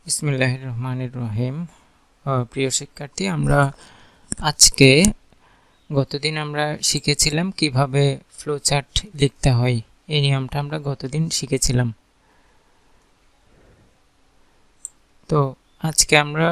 বিসমিল্লাহির রহমানির রহিম। প্রিয় শিক্ষার্থী, আমরা আজকে গতদিন আমরা শিখেছিলাম কিভাবে ফ্লোচার্ট লিখতে হয়। এই নিয়মটা আমরা গতদিন শিখেছিলাম। তো আজকে আমরা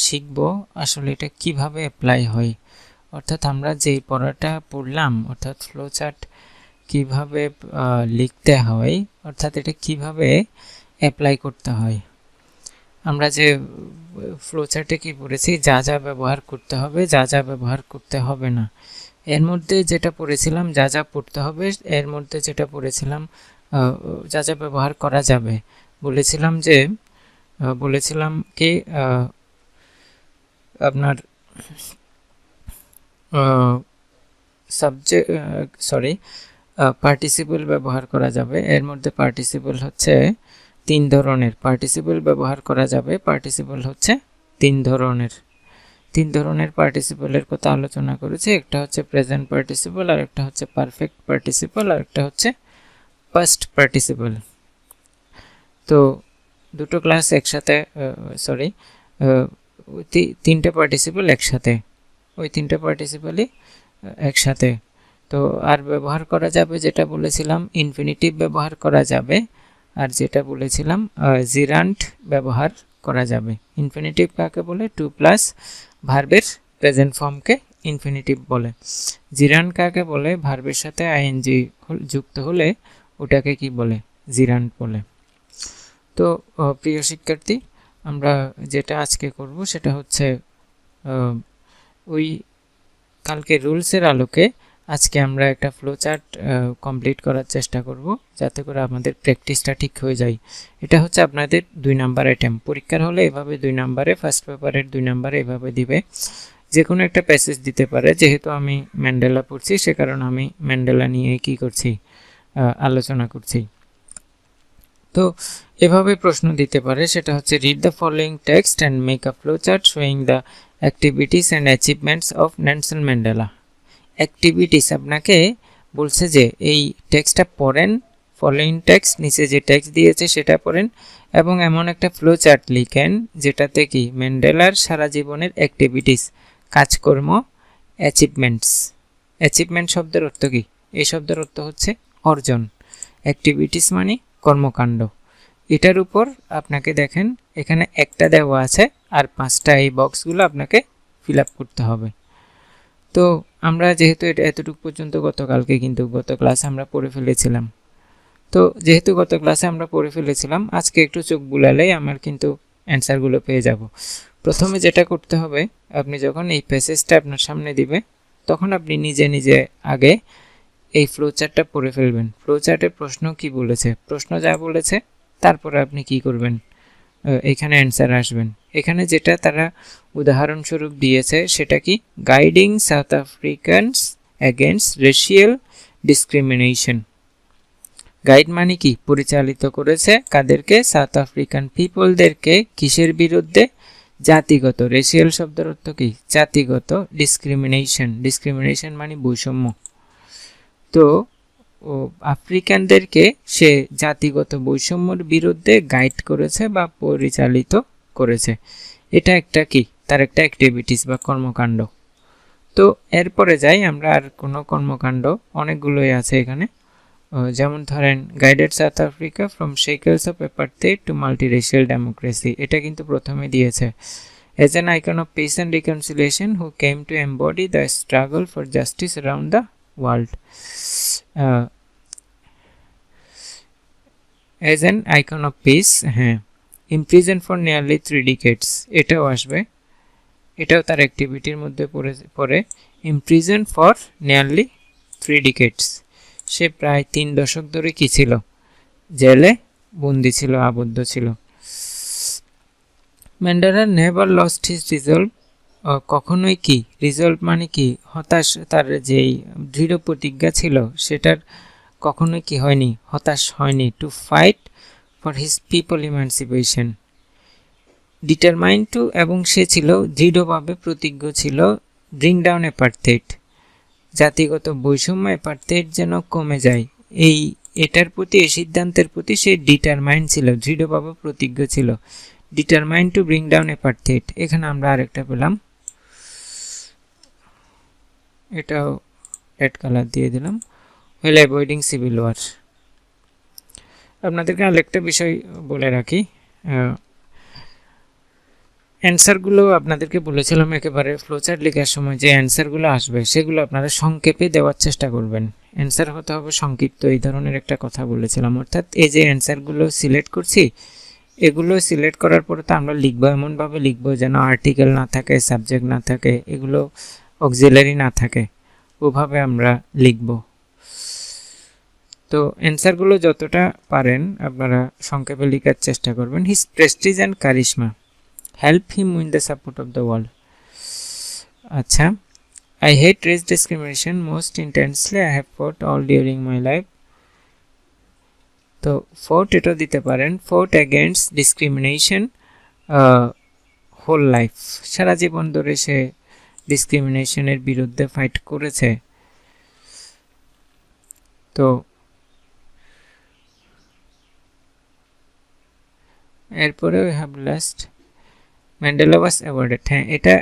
শিখব আসলে এটা কিভাবে অ্যাপ্লাই হয়, অর্থাৎ আমরা যেই পড়াটা পড়লাম অর্থাৎ ফ্লোচার্ট কিভাবে লিখতে হয়, অর্থাৎ এটা কিভাবে অ্যাপ্লাই করতে হয়। আমরা যে ফ্লোচার্টে কি পড়েছি, যা যা ব্যবহার করতে হবে, যা যা ব্যবহার করতে হবে না। এর মধ্যে যেটা পড়েছিলাম যা যা পড়তে হবে, এর মধ্যে যেটা পড়েছিলাম যা যা ব্যবহার করা যাবে, বলেছিলাম কি আপনার পার্টিসিপল ব্যবহার করা যাবে। এর মধ্যে পার্টিসিপল হচ্ছে তিন ধরনের। পার্টিসিপল ব্যবহার করা যাবে, পার্টিসিপল হচ্ছে তিন ধরনের পার্টিসিপলের কথা আলোচনা করেছি। একটা হচ্ছে প্রেজেন্ট পার্টিসিপল, আর একটা হচ্ছে পারফেক্ট পার্টিসিপল, আর একটা হচ্ছে পাস্ট পার্টিসিপল। তো দুটো ক্লাস একসাথে, তিনটে পার্টিসিপল একসাথে, ওই তিনটে পার্টিসিপলই একসাথে। তো আর ব্যবহার করা যাবে যেটা বলেছিলাম ইনফিনিটিভ ব্যবহার করা যাবে, আর যেটা বলেছিলাম জিরান্ট ব্যবহার করা যাবে। ইনফিনিটিভ কাকে বলে? টু প্লাস ভার্বের প্রেজেন্ট ফর্মকে ইনফিনিটিভ বলে। জিরান্ট কাকে বলে? ভার্বের সাথে আইএনজি যুক্ত হলে ওটাকে কি বলে? জিরান্ট বলে। তো প্রিয় শিক্ষার্থী, আমরা যেটা আজকে করব সেটা হচ্ছে ওই কালকে রুলসের আলোকে আজকে আমরা একটা ফ্লোচার্ট কমপ্লিট করার চেষ্টা করব, যাতে করে আমাদের প্র্যাকটিসটা ঠিক হয়ে যায়। এটা হচ্ছে আপনাদের 2 নাম্বার আইটেম। পরীক্ষার হলে এভাবে 2 নাম্বারে, ফার্স্ট পেপারের 2 নাম্বারে এভাবে দিবে। যে কোনো একটা প্যাসেজ দিতে পারে। যেহেতু আমি ম্যান্ডেলা পড়ছি, সে কারণে আমি ম্যান্ডেলা নিয়ে কি করছি, আলোচনা করছি। তো এভাবে প্রশ্ন দিতে পারে, সেটা হচ্ছে read the following text and make a flowchart showing the activities and achievements of Nelson Mandela. Activities আপনাকে বলছে যে এই টেক্সটটা পড়েন, ফলোইং টেক্সট, নিচে যে টেক্সট দিয়েছে সেটা পড়েন, এবং এমন একটা ফ্লোচার্ট লিখেন যেটাতে কি ম্যান্ডেলার সারা জীবনের অ্যাক্টিভিটিস, কাজকর্ম, অ্যাচিভমেন্ট শব্দের অর্থ কি? এই শব্দের অর্থ হচ্ছে অর্জন। অ্যাক্টিভিটিস মানে কর্মকাণ্ড। এটার উপর আপনাকে দেখেন এখানে একটা দেওয়া আছে, আর 5টা এই বক্সগুলো আপনাকে ফিল আপ করতে হবে। তো আমরা যেহেতু এটা এতটুকু পর্যন্ত গত ক্লাসে আমরা পড়ে ফেলেছিলাম, তো যেহেতু গত ক্লাসে আমরা পড়ে ফেলেছিলাম, আজকে একটু চোখ বুলালেই আমার কিন্তু অ্যান্সারগুলো পেয়ে যাব। প্রথমে যেটা করতে হবে, আপনি যখন এই প্যাসেজটা আপনার সামনে দিবে, তখন আপনি নিজে নিজে আগে এই ফ্লোচার্টটা পড়ে ফেলবেন। ফ্লোচার্টের প্রশ্ন কি বলেছে, প্রশ্ন যা বলেছে তারপরে আপনি কি করবেন, এখানে অ্যান্সার আসবেন। এখানে যেটা তারা উদাহরণস্বরূপ দিয়েছে সেটা কি? Guiding south Africans against racial discrimination. Guide মানে কি? পরিচালিত করেছে কাদেরকে? সাউথ আফ্রিকান পিপলদেরকে কিসের বিরুদ্ধে? জাতিগত, রেশিয়াল শব্দের অর্থ কি? জাতিগত। ডিসক্রিমিনেশন মানে বৈষম্য। তো আফ্রিকানদেরকে সে জাতিগত বৈষম্যের বিরুদ্ধে গাইড করেছে বা পরিচালিত করেছে। এটা একটা কি? তার একটা অ্যাক্টিভিটিস বা কর্মকাণ্ড। তো এরপরে যাই আমরা, আর কোনো কর্মকাণ্ড অনেকগুলোই আছে এখানে। যেমন ধরেন guided South Africa from shackles of apartheid to multiracial democracy, এটা কিন্তু প্রথমে দিয়েছে। As an icon of peace and reconciliation who came to embody the struggle for justice around the world. As an icon of peace, হ্যাঁ, imprisoned for nearly 3 decades, এটাও আসবে। এটাও তার অ্যাক্টিভিটির মধ্যে পড়ে। imprisoned for nearly 3 decades, সে প্রায় 3 দশক ধরে কি ছিল? জেলে বন্দি ছিল, আবদ্ধ ছিল। Mandela never lost his resolve, কখনোই কি? রিজলভ মানে কি? হতাশ, তার যেই দৃঢ় প্রতিজ্ঞা ছিল সেটার কখনোই কি হয়নি? হতাশ হয়নি। To fight for his people emancipation, determined to, এবং সে ছিল দৃঢ়ভাবে প্রতিজ্ঞ ছিল ব্রিং ডাউন অ্যাপার্থেইড, জাতিগত বৈষম্য, অ্যাপার্থেইড যেন কমে যায়, এটার প্রতি, এই সিদ্ধান্তের প্রতি সে ডিটারমাইন্ড ছিল, দৃঢ়ভাবে প্রতিজ্ঞ ছিল। ডিটারমাইন টু ব্রিং ডাউন অ্যাপার্থেইড, এখানে আমরা আরেকটা পেলাম, এটাও রেড কালার দিয়ে দিলাম, হুইল অ্যাভয়েডিং সিভিল ওয়ার। আপনাদেরকে আরেকটা বিষয় বলে রাখি, অ্যান্সারগুলো আপনাদেরকে বলেছিলাম একেবারে ফ্লোচার্ট লেখার সময় যে অ্যান্সারগুলো আসবে সেগুলো আপনারা সংক্ষেপে দেওয়ার চেষ্টা করবেন, অ্যান্সার হতে হবে সংক্ষিপ্ত, এই ধরনের একটা কথা বলেছিলাম। অর্থাৎ এই যে অ্যান্সারগুলো সিলেক্ট করছি, এগুলো সিলেক্ট করার পরে তো আমরা লিখবো, এমনভাবে লিখবো যেন আর্টিকেল না থাকে, সাবজেক্ট না থাকে, এগুলো অক্সিলারি না থাকে, ওভাবে আমরা লিখব। তো অ্যান্সারগুলো যতটা পারেন আপনারা সংক্ষেপে লেখার চেষ্টা করবেন। His prestige and charisma help him win the support of the world. আচ্ছা, I hate race discrimination most intensely. I have fought all during my life. তো fought এটা দিতে পারেন, fought against discrimination whole life, সারা জীবন ধরে সে ডিসক্রিমিনেশনের বিরুদ্ধে fight করেছে। তো এরপরে we have last Mandela was awarded. হ্যাঁ, এটা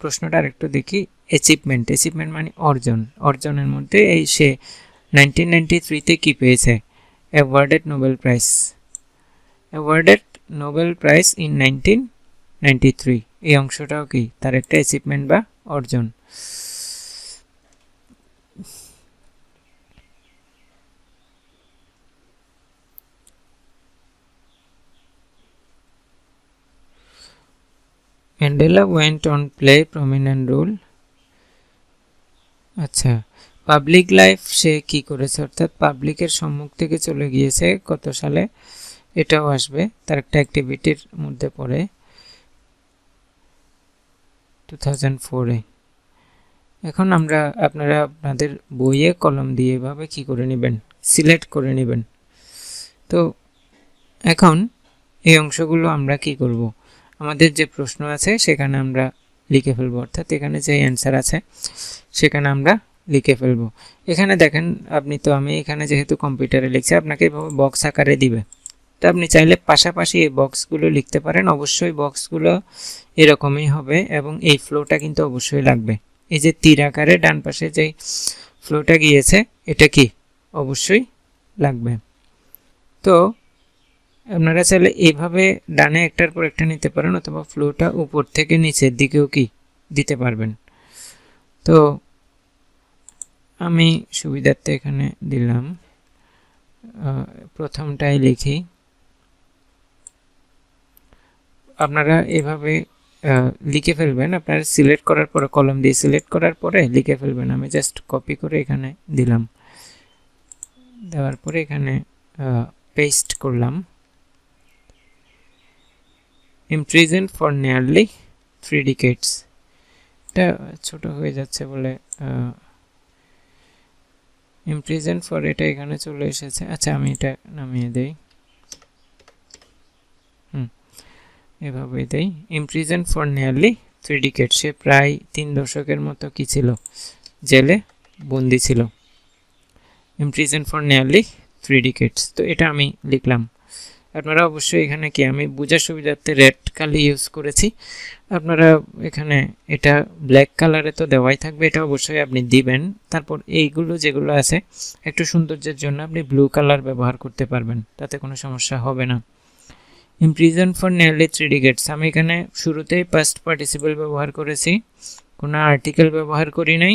প্রশ্নটা আরেকটু দেখি। অ্যাচিভমেন্ট, অ্যাচিভমেন্ট মানে অর্জন, অর্জনের মধ্যে এই সে 1993-তে কি পেয়েছে? Awarded Nobel prize, awarded Nobel prize in 1993, এই অংশটাও কি তার একটা অ্যাচিভমেন্ট বা অর্জন। Mandela went on play prominent role. আচ্ছা, পাবলিক লাইফ সে কি করেছে, অর্থাৎ পাবলিকের সম্মুখ থেকে চলে গিয়েছে কত সালে, এটাও আসবে, তার একটা অ্যাক্টিভিটির মধ্যে পড়ে 2004-এ। এখন আপনারা আপনাদের বইয়ে কলম দিয়ে এভাবে কি করে নেবেন, সিলেক্ট করে নেবেন। তো এখন এই অংশগুলো আমরা কি করব, আমাদের যে প্রশ্ন আছে সেখানে আমরা লিখে ফেলবো, অর্থাৎ এখানে যে অ্যান্সার আছে সেখানে আমরা লিখে ফেলবো। এখানে দেখেন আপনি, তো আমি এখানে যেহেতু কম্পিউটারে লিখছি আপনাকে এভাবে বক্স আকারে দিবে, তো আপনি চাইলে পাশাপাশি এই বক্সগুলো লিখতে পারেন। অবশ্যই বক্সগুলো এরকমই হবে এবং এই ফ্লোটা কিন্তু অবশ্যই লাগবে। এই যে তীর আকারে ডান পাশে যে ফ্লোটা গিয়েছে এটা কি অবশ্যই লাগবে। তো আপনারা চাইলে এইভাবে ডানে একটার পর একটা নিতে পারেন, অথবা ফ্লোটা উপর থেকে নিচের দিকেও কি দিতে পারবেন। তো আমি সুবিধার্থে এখানে দিলাম, প্রথমটাই লিখি। আপনারা এভাবে লিখে ফেলবেন, আপনারা সিলেক্ট করার পরে কলম দিয়ে সিলেক্ট করার পরে লিখে ফেলবেন। আমি জাস্ট কপি করে এখানে দিলাম, দেওয়ার পরে এখানে পেস্ট করলাম। imprisoned for nearly 3 decades, এটা ছোট হয়ে যাচ্ছে বলে imprisoned for এটা এখানে চলে এসেছে। আচ্ছা, আমি এটা নামিয়ে দেই, এভাবে দেই। imprisoned for nearly 3 decades, সে প্রায় 3 দশকের মতো কি ছিল, জেলে বন্দি ছিল। imprisoned for nearly 3 decades, তো এটা আমি লিখলাম। আপনারা অবশ্যই এখানে কি, আমি বোঝার সুবিধার্থে রেড কালি ইউজ করেছি, আপনারা এখানে এটা ব্ল্যাক কালারে তো দেওয়াই থাকবে, এটা অবশ্যই আপনি দিবেন। তারপর এইগুলো যেগুলো আছে একটু সৌন্দর্যের জন্য আপনি ব্লু কালার ব্যবহার করতে পারবেন, তাতে কোনো সমস্যা হবে না। imprisoned for nearly 3 decades, আমি এখানে শুরুতেই পাস্ট পার্টিসিপল ব্যবহার করেছি, কোনো আর্টিকেল ব্যবহার করি নাই,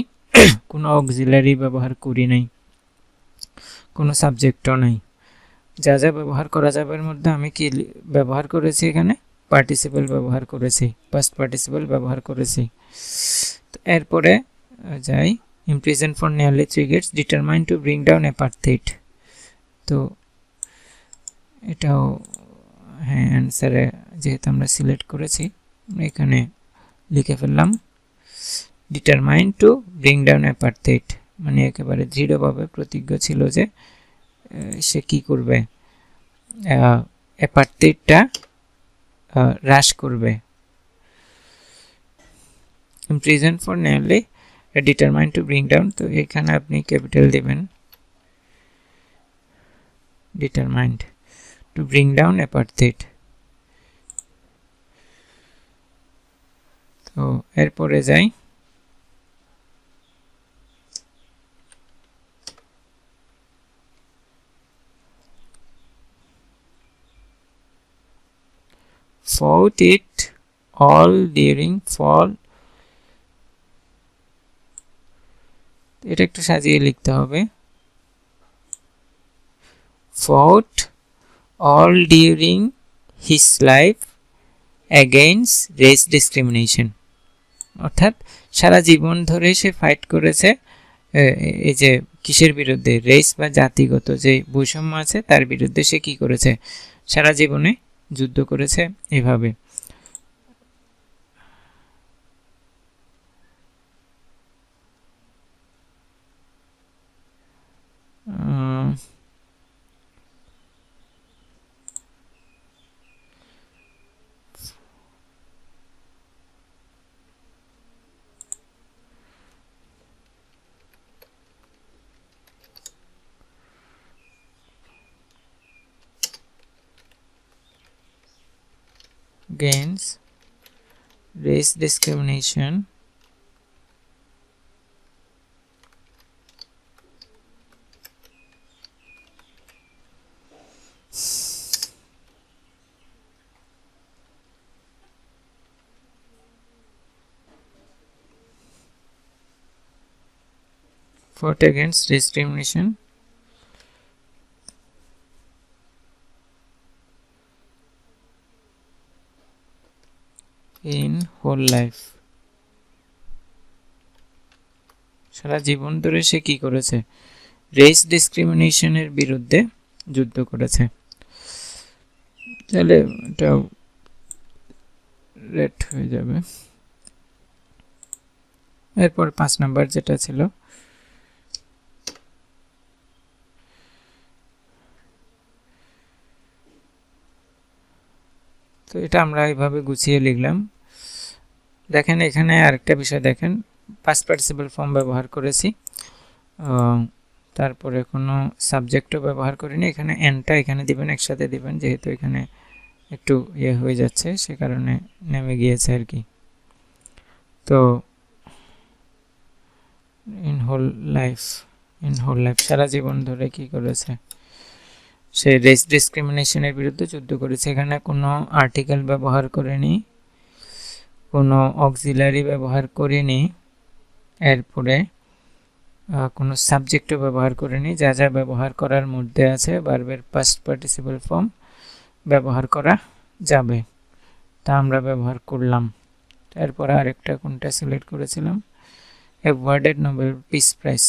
কোনো অক্সিলারি ব্যবহার করি নাই, কোনো সাবজেক্টও নাই। যা যা ব্যবহার করা যাবে এর মধ্যে আমি কি ব্যবহার করেছি, এখানে পার্টিসিপল ব্যবহার করেছি, পাস্ট পার্টিসিপল ব্যবহার করেছি। তো এরপরে যাই, imprisoned for nearly 3 decades, determined to bring down apartheid, তো এটাও হ্যাঁ অ্যান্সারে যেহেতু আমরা সিলেক্ট করেছি এখানে লিখে ফেললাম, determined to bring down apartheid, মানে একেবারে দৃঢ়ভাবে প্রতিজ্ঞ ছিল যে সে কি করবে, অ্যাপার্থেইডটা হ্রাস করবে। imprisoned for nearly, determined to bring down, তো এখানে আপনি ক্যাপিটাল দিবেন, determined to bring down apartheid, তো এরপরে যাই, fought it all during fall, এটা একটু সাজিয়ে লিখতে হবে, fought all during his life against race discrimination, অর্থাৎ সারা জীবন ধরে সে ফাইট করেছে এই যে কিসের বিরুদ্ধে, রেস বা জাতিগত যে বৈষম্য আছে তার বিরুদ্ধে সে কি করেছে, সারা জীবনে যুদ্ধ করেছে। এভাবে against race discrimination fought against discrimination in whole life, সারা জীবন ধরে সে কি করেছে, রেস ডিসক্রিমিনেশনের বিরুদ্ধে যুদ্ধ করেছে। তাহলে এটা রেড হয়ে যাবে। এরপর 5 নাম্বার যেটা ছিল, তো এটা আমরা এইভাবে গুছিয়ে লিখলাম। দেখেন এখানে আরেকটা বিষয় দেখেন, পাস্ট পার্টিসিপল ফর্ম ব্যবহার করেছি, তারপরে কোনো সাবজেক্টও ব্যবহার করিনি। এখানে এনটা এখানে দিবেন, একসাথে দিবেন, যেহেতু এখানে একটু ইয়ে হয়ে যাচ্ছে সে কারণে নেমে গিয়েছে আর কি। তো ইন হোল লাইফ সারা জীবন ধরে কি করেছে, সে রেস ডিসক্রিমিনেশনের বিরুদ্ধে যুদ্ধ করেছে। এখানে কোনো আর্টিকেল ব্যবহার করেনি, কোনো অক্সিলারি ব্যবহার করিনি, এরপরে কোনো সাবজেক্টও ব্যবহার করিনি। যা যা ব্যবহার করার মধ্যে আছে ভার্বের পাস্ট পার্টিসিপল ফর্ম ব্যবহার করা যাবে, তা আমরা ব্যবহার করলাম। এরপরে আরেকটা কোনটা সিলেক্ট করেছিলাম, অ্যাওয়ার্ডেড নোবেল পিস প্রাইজ,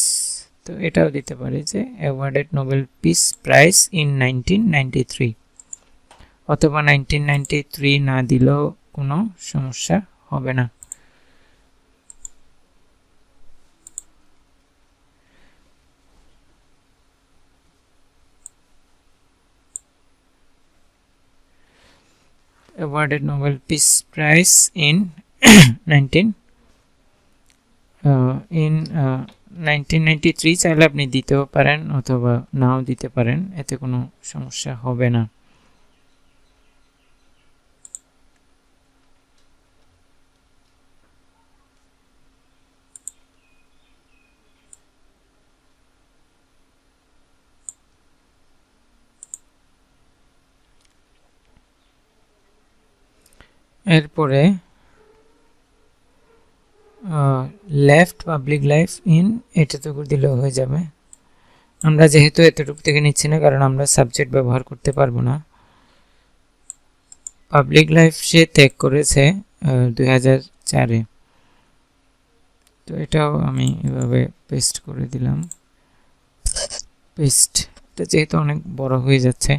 তো এটাও দিতে পারি যে awarded Nobel peace prize in 1993, অথবা 1993 না দিলেও কোনো সমস্যা হবে না। awarded Nobel Peace Prize in 1993 চাইলে আপনি দিতেও পারেন অথবা নাও দিতে পারেন, এতে কোনো সমস্যা হবে না। এরপরে লেফট পাবলিক লাইফ ইন, এটাটুকু দিলেও হয়ে যাবে। আমরা যেহেতু এতটুকু থেকে নিচ্ছি না কারণ আমরা সাবজেক্ট ব্যবহার করতে পারবো না। পাবলিক লাইফ সে ত্যাগ করেছে 2004-এ, তো এটাও আমি এভাবে পেস্ট করে দিলাম। পেস্ট, এটা যেহেতু অনেক বড় হয়ে যাচ্ছে,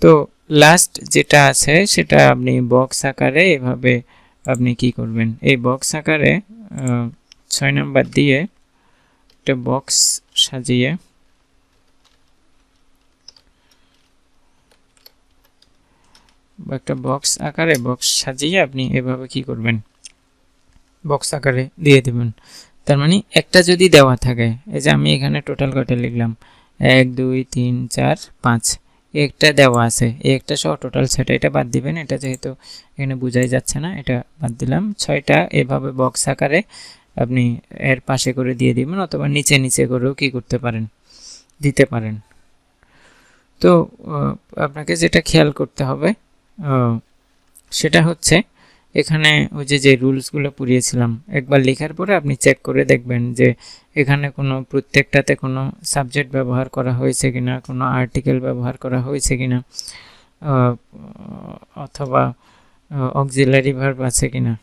তো লাস্ট যেটা আছে সেটা আপনি বক্স আকারে এভাবে আপনি কি করবেন, এই বক্স আকারে 6 নাম্বার দিয়ে একটা বক্স সাজিয়ে বা একটা বক্স আকারে বক্স সাজিয়ে আপনি এভাবে কি করবেন, বক্স আকারে দিয়ে দেবেন। তার মানে একটা যদি দেওয়া থাকে, এই যে আমি এখানে টোটাল কয়টা লিখলাম 1 2 3 4 5, একটা দেওয়া আছে, এই একটা সহ টোটাল 6টা, এটা বাদ দিবেন, এটা যেহেতু এখানে বোঝাই যাচ্ছে না, এটা বাদ দিলাম। 6টা এভাবে বক্স আকারে আপনি এর পাশে করে দিয়ে দিবেন, অথবা নিচে নিচে করেও কি করতে পারেন, দিতে পারেন। তো আপনাকে যেটা খেয়াল করতে হবে সেটা হচ্ছে এখানে ওই যে রুলসগুলো পুড়িয়েছিলাম, একবার লেখার পরে আপনি চেক করে দেখবেন যে এখানে কোনো প্রত্যেকটাতে কোনো সাবজেক্ট ব্যবহার করা হয়েছে কিনা, কোনো আর্টিকেল ব্যবহার করা হয়েছে কিনা, অথবা অক্সিলারি ভার্ব আছে কিনা।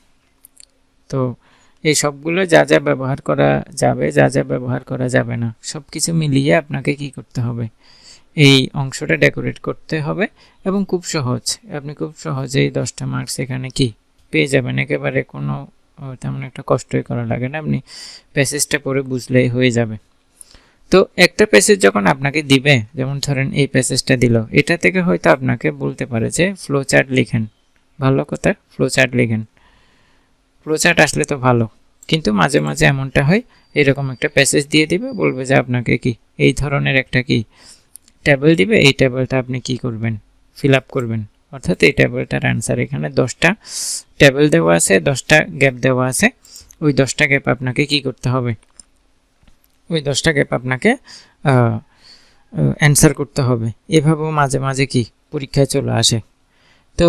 তো এই সবগুলো যা যা ব্যবহার করা যাবে, যা যা ব্যবহার করা যাবে না, সব কিছু মিলিয়ে আপনাকে কি করতে হবে, এই অংশটা ডেকোরেট করতে হবে। এবং খুব সহজ, আপনি খুব সহজেই 10টা মার্কস এখানে কি পেয়ে যাবেন, একেবারে কোনো তেমন একটা কষ্টই করা লাগে না, আপনি প্যাসেজটা পড়ে বুঝলেই হয়ে যাবে। তো একটা প্যাসেজ যখন আপনাকে দিবে, যেমন ধরেন এই প্যাসেজটা দিল, এটা থেকে হয়তো আপনাকে বলতে পারে যে ফ্লো চার্ট লিখেন, ভালো কথা, ফ্লো চার্ট লিখেন। ফ্লো চার্ট আসলে তো ভালো, কিন্তু মাঝে মাঝে এমনটা হয়, এরকম একটা প্যাসেজ দিয়ে দিবে, বলবে যে আপনাকে কি এই ধরনের একটা কি টেবিল দিবে, এই টেবিলটা আপনি কি করবেন, ফিল আপ করবেন। অর্থাৎ এই টেবিলটার অ্যান্সার, এখানে 10টা টেবিল দেওয়া আছে, 10টা গ্যাপ দেওয়া আছে, ওই 10টা গ্যাপ আপনাকে কি করতে হবে, ওই 10টা গ্যাপ আপনাকে অ্যান্সার করতে হবে। এভাবেও মাঝে মাঝে কি পরীক্ষায় চলে আসে। তো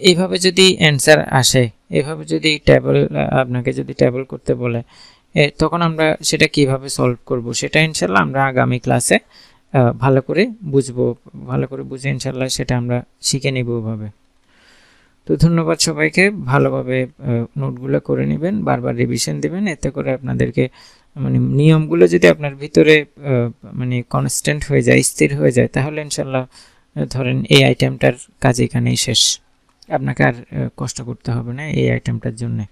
এইভাবে যদি অ্যান্সার আসে, এভাবে যদি টেবিল আপনাকে যদি টেবিল করতে বলে, তখন আমরা সেটা কিভাবে সলভ করব, সেটা ইনশাল্লাহ আমরা আগামী ক্লাসে ভালো করে বুঝবো, ভালো করে বুঝে ইনশাল্লাহ সেটা আমরা শিখে নেব ওভাবে। তো ধন্যবাদ সবাইকে, ভালোভাবে নোটগুলো করে নেবেন, বারবার রিভিশন দেবেন, এতে করে আপনাদেরকে মানে নিয়মগুলো যদি আপনার ভিতরে মানে কনস্ট্যান্ট হয়ে যায়, স্থির হয়ে যায়, তাহলে ইনশাল্লাহ ধরেন এই আইটেমটার কাজ এখানেই শেষ, আপনাকে আর কষ্ট করতে হবে না এই আইটেমটার জন্যে।